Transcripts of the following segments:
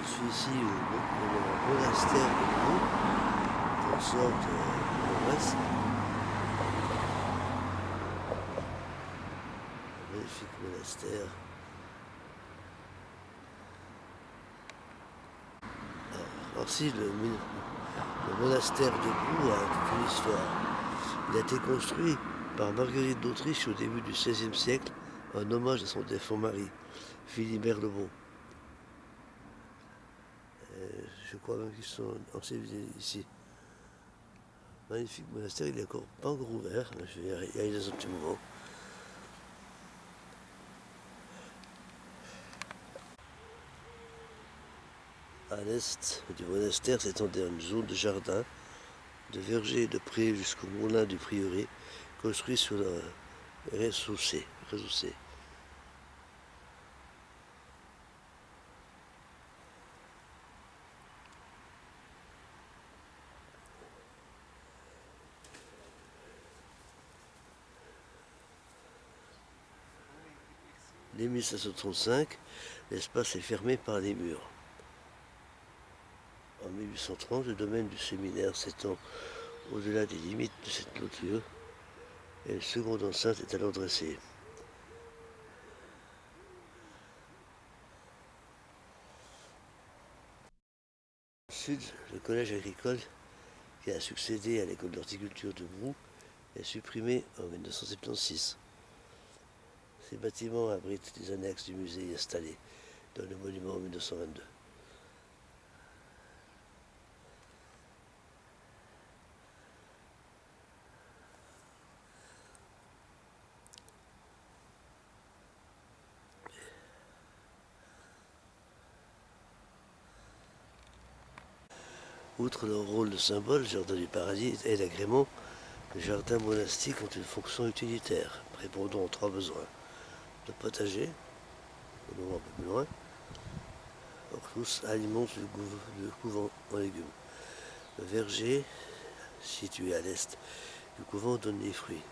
Je suis ici au monastère de Brou, dans sorte nord-ouest. Un magnifique monastère. Alors si le monastère de Brou a toute une histoire. Il a été construit par Marguerite d'Autriche au début du XVIe siècle en hommage à son défunt mari, Philibert le Bon. Je crois même qu'ils sont ensevelis ici. Magnifique monastère, il n'est encore pas encore ouvert, mais je vais y aller dans un petit moment. À l'est du monastère s'étendait une zone de jardin, de verger et de prés jusqu'au moulin du prieuré, construit sur le rez-de-chaussée. Dès 1535, l'espace est fermé par les murs. En 1830, le domaine du séminaire s'étend au-delà des limites de cette clôture et une seconde enceinte est alors dressée. Au sud, le collège agricole, qui a succédé à l'école d'horticulture de Brou, est supprimé en 1976. Ces bâtiments abritent des annexes du musée installé dans le monument en 1922. Outre leur rôle de symbole, le jardin du paradis et l'agrément, les jardins monastiques ont une fonction utilitaire, répondant aux trois besoins. Le potager, on le voit un peu plus loin, tous alimente le couvent en légumes. Le verger, situé à l'est du couvent, donne les fruits.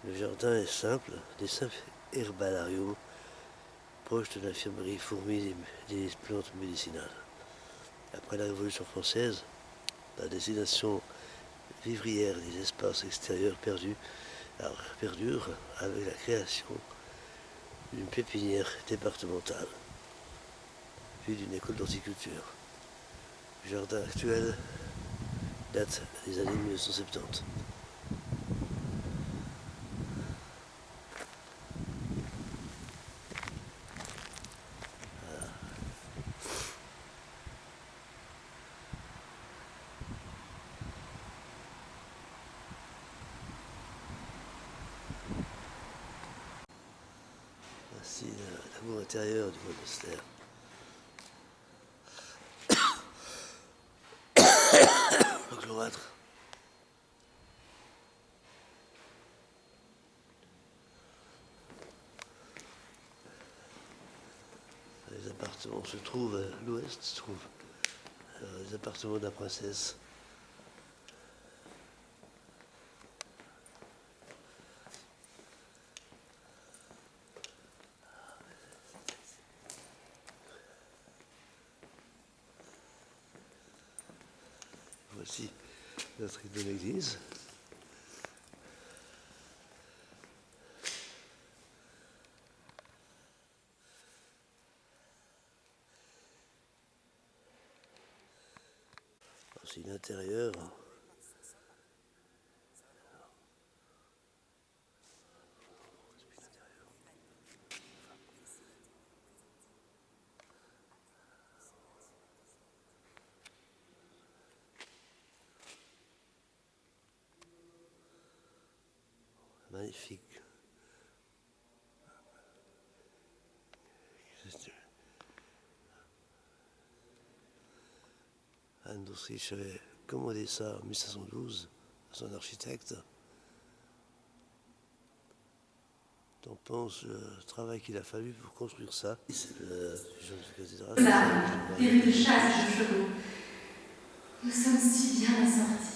Le jardin est simple, des simples herbariums proches de l'infirmerie fourmis des plantes médicinales. Après la Révolution française, la destination vivrière des espaces extérieurs perdure avec la création d'une pépinière départementale, puis d'une école d'horticulture. Le jardin actuel date des années 1970. Voici la cour intérieure du monastère. Le cloître. Les appartements se trouvent à l'ouest, se trouvent les appartements de la princesse. Voici l'entrée de l'église. Voici l'intérieur. Magnifique. Anne d'Autriche avait commandé ça en 1512 à son architecte. On pense le travail qu'il a fallu pour construire ça. C'est le genre de cathédrale. Là, des rues de chasse de chevaux. Nous sommes si bien assortis.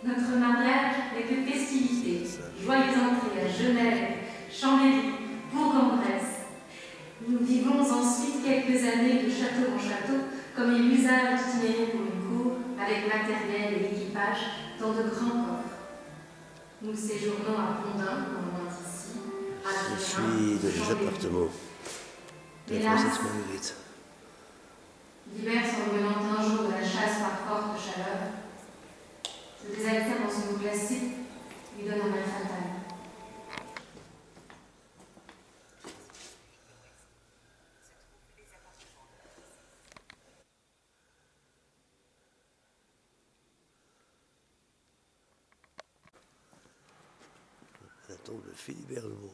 Notre mariage n'est que festivité. Joyeuse entrée à Genève, Chambéry, Bourg-en-Bresse. Nous vivons ensuite quelques années de château en château, comme il l'usage d'itinérer pour une cour, avec matériel et équipage, dans de grands coffres. Nous séjournons à Pondin, non loin d'ici, à Je Guérin, suis dans les Chambéry. appartements de la Hélas, princesse Marguerite. l'hiver s'en revenant un jour de la chasse par forte chaleur, le désaltère dans son eau glacée lui donne un mal fatal. La tombe de Philibert le Beau.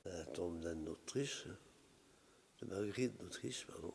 La tombe d'Anne d'Autriche, de Marguerite d'Autriche, pardon.